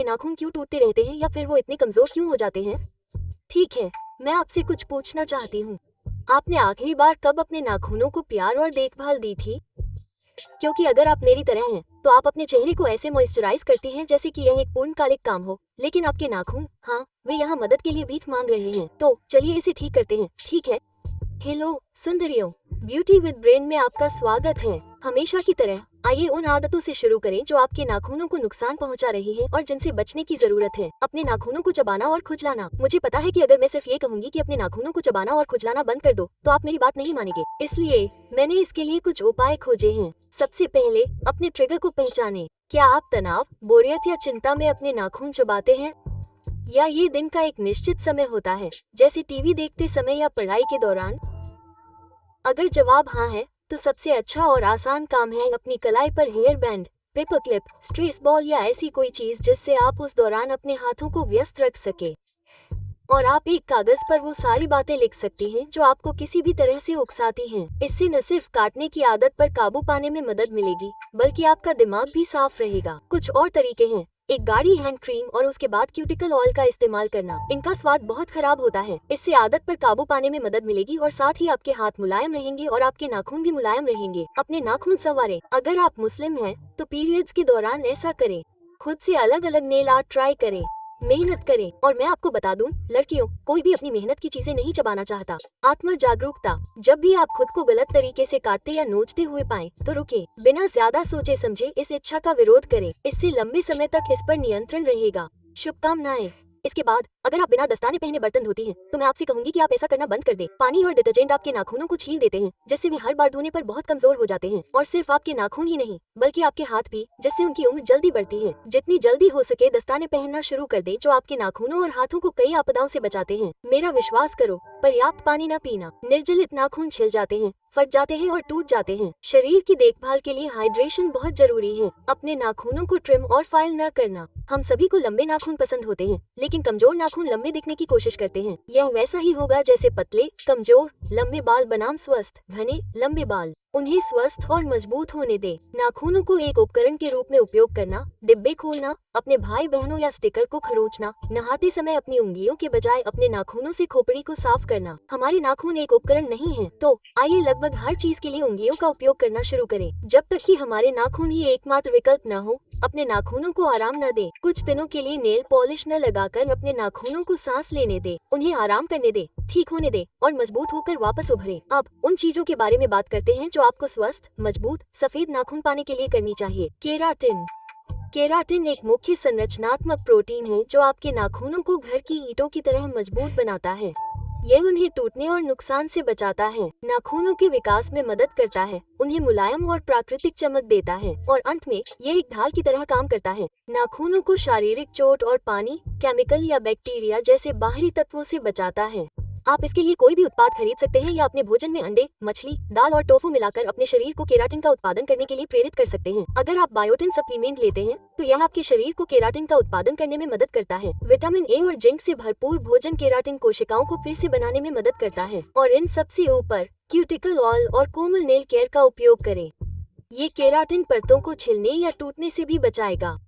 आपके नाखून क्यों टूटते रहते हैं या फिर वो इतने कमजोर क्यों हो जाते हैं? ठीक है, मैं आपसे कुछ पूछना चाहती हूँ। आपने आखिरी बार कब अपने नाखूनों को प्यार और देखभाल दी थी? क्योंकि अगर आप मेरी तरह हैं, तो आप अपने चेहरे को ऐसे मॉइस्चराइज करती हैं जैसे कि यह एक पूर्णकालिक काम हो, लेकिन आपके नाखून, हाँ, वे यहाँ मदद के लिए भीख मांग रहे हैं। तो चलिए इसे ठीक करते हैं, ठीक है? हेलो सुंदरियों, ब्यूटी विद ब्रेन में आपका स्वागत है। हमेशा की तरह आइए उन आदतों से शुरू करें जो आपके नाखूनों को नुकसान पहुंचा रही हैं और जिनसे बचने की जरूरत है। अपने नाखूनों को चबाना और खुजलाना। मुझे पता है कि अगर मैं सिर्फ ये कहूंगी कि अपने नाखूनों को चबाना और खुजलाना बंद कर दो, तो आप मेरी बात नहीं मानेंगे। इसलिए मैंने इसके लिए कुछ उपाय खोजे हैं। सबसे पहले अपने ट्रिगर को पहचानें। क्या आप तनाव, बोरियत या चिंता में अपने नाखून चबाते हैं? या ये दिन का एक निश्चित समय होता है, जैसे टीवी देखते समय या पढ़ाई के दौरान? अगर जवाब हाँ है, तो सबसे अच्छा और आसान काम है अपनी कलाई पर hair band, paper clip, stress ball या ऐसी कोई चीज जिससे आप उस दौरान अपने हाथों को व्यस्त रख सके। और आप एक कागज पर वो सारी बातें लिख सकती हैं जो आपको किसी भी तरह से उकसाती हैं। इससे न सिर्फ काटने की आदत पर काबू पाने में मदद मिलेगी, बल्कि आपका दिमाग भी साफ रहेगा। कुछ और तरीके हैं। एक गाढ़ी हैंड क्रीम और उसके बाद क्यूटिकल ऑयल का इस्तेमाल करना। इनका स्वाद बहुत खराब होता है। इससे आदत पर काबू पाने में मदद मिलेगी और साथ ही आपके हाथ मुलायम रहेंगे और आपके नाखून भी मुलायम रहेंगे। अपने नाखून संवारें। अगर आप मुस्लिम हैं, तो पीरियड्स के दौरान ऐसा करें। खुद से अलग अलग नेल आर्ट ट्राई करें। मेहनत करें। और मैं आपको बता दूं, लड़कियों, कोई भी अपनी मेहनत की चीजें नहीं चबाना चाहता। आत्म जागरूकता। जब भी आप खुद को गलत तरीके से काटते या नोचते हुए पाएं, तो रुकें। बिना ज्यादा सोचे समझे इस इच्छा का विरोध करें। इससे लंबे समय तक इस पर नियंत्रण रहेगा। शुभकामनाएं। इसके बाद अगर आप बिना दस्ताने पहने बर्तन धोती हैं, तो मैं आपसे कहूंगी कि आप ऐसा करना बंद कर दें। पानी और डिटर्जेंट आपके नाखूनों को छील देते हैं, जिससे वे हर बार धोने पर बहुत कमजोर हो जाते हैं। और सिर्फ आपके नाखून ही नहीं, बल्कि आपके हाथ भी, जिससे उनकी उम्र जल्दी बढ़ती है। जितनी जल्दी हो सके दस्ताने पहनना शुरू कर दें, जो आपके नाखूनों और हाथों को कई आपदाओं से बचाते हैं। मेरा विश्वास करो, पर्याप्त पानी न पीना। निर्जलित नाखून छिल जाते हैं, फट जाते हैं और टूट जाते हैं। शरीर की देखभाल के लिए हाइड्रेशन बहुत जरूरी है। अपने नाखूनों को ट्रिम और फाइल न करना। हम सभी को लंबे नाखून पसंद होते हैं, लेकिन कमजोर नाखून लंबे दिखने की कोशिश करते हैं। यह वैसा ही होगा जैसे पतले, कमजोर, लंबे बाल बनाम स्वस्थ, घने, लंबे बाल। उन्हें स्वस्थ और मजबूत होने दे। नाखूनों को एक उपकरण के रूप में उपयोग करना, डिब्बे खोलना, अपने भाई बहनों या स्टिकर को खरोचना, नहाते समय अपनी उंगलियों के बजाय अपने नाखूनों से खोपड़ी को साफ करना। हमारे नाखून एक उपकरण नहीं है, तो आइए लगभग हर चीज के लिए उंगलियों का उपयोग करना शुरू करें। जब तक कि हमारे नाखून ही एकमात्र विकल्प न हो, अपने नाखूनों को आराम न दे। कुछ दिनों के लिए नेल पॉलिश न लगाकर अपने नाखूनों को सांस लेने दे, उन्हें आराम करने दे, ठीक होने दे और मजबूत होकर वापस उभरे। अब उन चीजों के बारे में बात करते हैं जो आपको स्वस्थ, मजबूत, सफेद नाखून पाने के लिए करनी चाहिए। केराटिन। केराटिन एक मुख्य संरचनात्मक प्रोटीन है जो आपके नाखूनों को घर की ईंटों की तरह मजबूत बनाता है। यह उन्हें टूटने और नुकसान से बचाता है, नाखूनों के विकास में मदद करता है, उन्हें मुलायम और प्राकृतिक चमक देता है और अंत में यह एक ढाल की तरह काम करता है। नाखूनों को शारीरिक चोट और पानी, केमिकल या बैक्टीरिया जैसे बाहरी तत्वों से बचाता है। आप इसके लिए कोई भी उत्पाद खरीद सकते हैं या अपने भोजन में अंडे, मछली, दाल और टोफू मिलाकर अपने शरीर को केराटिन का उत्पादन करने के लिए प्रेरित कर सकते हैं। अगर आप बायोटिन सप्लीमेंट लेते हैं, तो यह आपके शरीर को केराटिन का उत्पादन करने में मदद करता है। विटामिन ए और जिंक से भरपूर भोजन केराटिन कोशिकाओं को फिर से बनाने में मदद करता है। और इन सबसे ऊपर क्यूटिकल ऑयल और कोमल नेल केयर का उपयोग करें। ये केराटिन परतों को छिलने या टूटने से भी बचाएगा।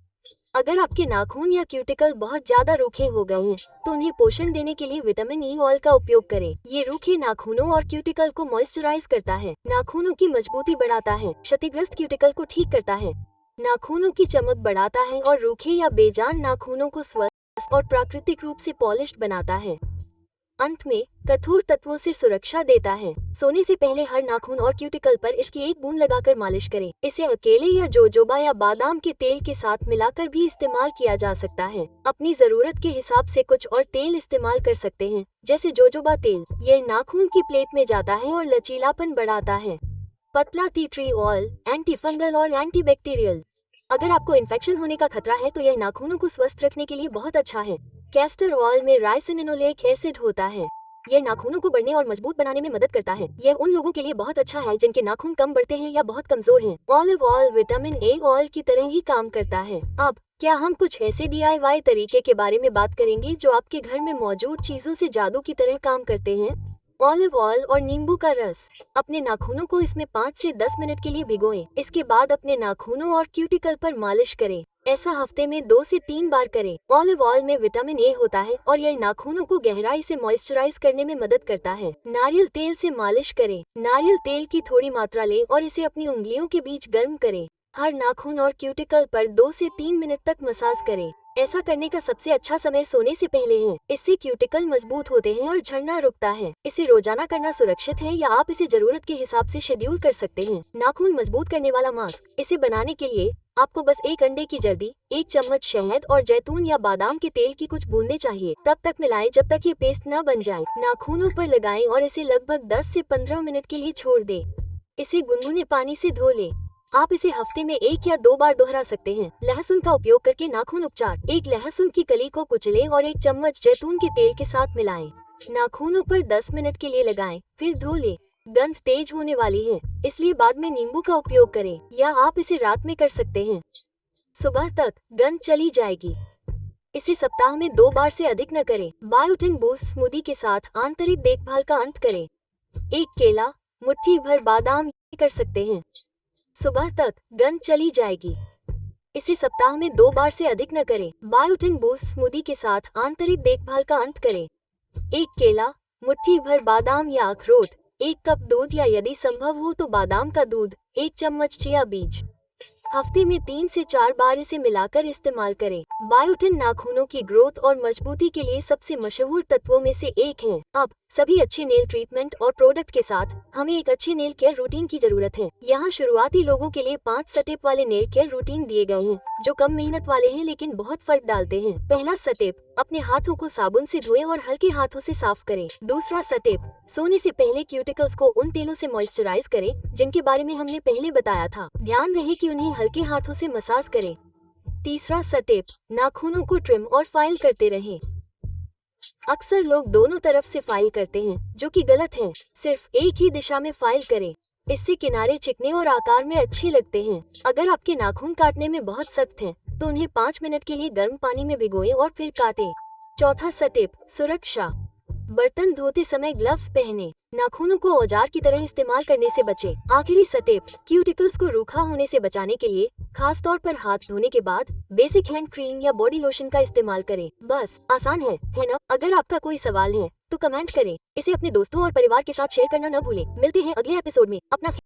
अगर आपके नाखून या क्यूटिकल बहुत ज्यादा रूखे हो गए हैं, तो उन्हें पोषण देने के लिए विटामिन ई ऑयल का उपयोग करें। ये रूखे नाखूनों और क्यूटिकल को मॉइस्चराइज करता है, नाखूनों की मजबूती बढ़ाता है, क्षतिग्रस्त क्यूटिकल को ठीक करता है, नाखूनों की चमक बढ़ाता है और रूखे या बेजान नाखूनों को स्वस्थ और प्राकृतिक रूप से पॉलिश्ड बनाता है। अंत में कठोर तत्वों से सुरक्षा देता है। सोने से पहले हर नाखून और क्यूटिकल पर इसकी एक बूंद लगाकर मालिश करें। इसे अकेले या जोजोबा या बादाम के तेल के साथ मिलाकर भी इस्तेमाल किया जा सकता है। अपनी जरूरत के हिसाब से कुछ और तेल इस्तेमाल कर सकते हैं, जैसे जोजोबा तेल। यह नाखून की प्लेट में जाता है और लचीलापन बढ़ाता है। पतला tea tree oil, anti fungal और एंटीबैक्टीरियल। अगर आपको इन्फेक्शन होने का खतरा है, तो यह नाखूनों को स्वस्थ रखने के लिए बहुत अच्छा है। कैस्टर ऑयल में राइसिनोलेक एसिड होता है। यह नाखूनों को बढ़ने और मजबूत बनाने में मदद करता है। यह उन लोगों के लिए बहुत अच्छा है जिनके नाखून कम बढ़ते हैं या बहुत कमजोर हैं। Olive oil vitamin A oil की तरह ही काम करता है। अब क्या हम कुछ ऐसे DIY तरीके के बारे में बात करेंगे जो आपके घर में मौजूद चीजों से जादू की तरह काम करते हैं? ऑलिव ऑयल और नींबू का रस। अपने नाखूनों को इसमें 5 से 10 मिनट के लिए भिगोएं। इसके बाद अपने नाखूनों और क्यूटिकल पर मालिश करें। ऐसा हफ्ते में 2 से 3 बार करें। ऑलिव ऑयल में विटामिन ए होता है और यह नाखूनों को गहराई से मॉइस्चराइज करने में मदद करता है। नारियल तेल से मालिश करें। नारियल तेल की थोड़ी मात्रा लें और इसे अपनी उंगलियों के बीच गर्म करें। हर नाखून और क्यूटिकल पर 2 से 3 मिनट तक मसाज करें। ऐसा करने का सबसे अच्छा समय सोने से पहले है। इससे क्यूटिकल मजबूत होते हैं और झड़ना रुकता है। इसे रोजाना करना सुरक्षित है या आप इसे जरूरत के हिसाब से शेड्यूल कर सकते हैं। नाखून मजबूत करने वाला मास्क। इसे बनाने के लिए आपको बस 1 अंडे की जर्दी, 1 चम्मच शहद और जैतून या बादाम के तेल की कुछ बूंदें चाहिए। तब तक मिलाएं जब तक ये पेस्ट न बन जाए। नाखूनों पर लगाएं और इसे लगभग 10 से 15 मिनट के लिए छोड़ दें। इसे गुनगुने पानी से धो लें। आप इसे हफ्ते में 1 या 2 बार दोहरा सकते हैं। लहसुन का उपयोग करके नाखून उपचार। एक लहसुन की कली को कुचलें और 1 चम्मच जैतून के तेल के साथ मिलाएं। नाखूनों पर 10 मिनट के लिए लगाएं, फिर धो लें। गंध तेज होने वाली है, इसलिए बाद में नींबू का उपयोग करें या आप इसे रात में कर सकते हैं। सुबह तक गंध चली जाएगी। इसे सप्ताह में 2 बार से अधिक न करें। बायोटिन बूस्ट स्मूदी के साथ आंतरिक देखभाल का अंत करें। 1 केला, मुट्ठी भर बादाम कर सकते हैं। सुबह तक गंध चली जाएगी। इसे सप्ताह में 2 बार से अधिक न करें। बायोटिन बूस्ट स्मूदी के साथ आंतरिक देखभाल का अंत करें। 1 केला, मुट्ठी भर बादाम या अखरोट, 1 कप दूध या यदि संभव हो तो बादाम का दूध, 1 चम्मच चिया बीज। हफ्ते में 3 से 4 बार इसे मिलाकर इस्तेमाल करें। बायोटिन नाखूनों की ग्रोथ और मजबूती के लिए सबसे मशहूर तत्वों में से एक है। अब सभी अच्छे नेल ट्रीटमेंट और प्रोडक्ट के साथ हमें एक अच्छे नेल केयर रूटीन की जरूरत है। यहाँ शुरुआती लोगों के लिए 5 स्टेप वाले नेल केयर रूटीन दिए गए हैं जो कम मेहनत वाले हैं लेकिन बहुत फर्क डालते हैं। पहला स्टेप, अपने हाथों को साबुन से धोएं और हल्के हाथों से साफ करें। दूसरा स्टेप, सोने से पहले क्यूटिकल्स को उन तेलों से मॉइस्चराइज करें जिनके बारे में हमने पहले बताया था। ध्यान रहे कि उन्हें हल्के हाथों से मसाज करें। तीसरा स्टेप, नाखूनों को ट्रिम और फाइल करते रहें। अक्सर लोग दोनों तरफ से फाइल करते हैं जो कि गलत है। सिर्फ एक ही दिशा में फाइल करें, इससे किनारे चिकने और आकार में अच्छे लगते हैं। अगर आपके नाखून काटने में बहुत सख्त हैं, तो उन्हें 5 मिनट के लिए गर्म पानी में भिगोएं और फिर काटें। चौथा स्टेप, सुरक्षा। बर्तन धोते समय ग्लव्स पहने। नाखूनों को औजार की तरह इस्तेमाल करने से बचें। आखिरी स्टेप, क्यूटिकल्स को रूखा होने से बचाने के लिए खास तौर पर हाथ धोने के बाद बेसिक हैंड क्रीम या बॉडी लोशन का इस्तेमाल करें। बस आसान है ना? अगर आपका कोई सवाल है तो कमेंट करें। इसे अपने दोस्तों और परिवार के साथ शेयर करना न भूलें। मिलते हैं अगले एपिसोड में। अपना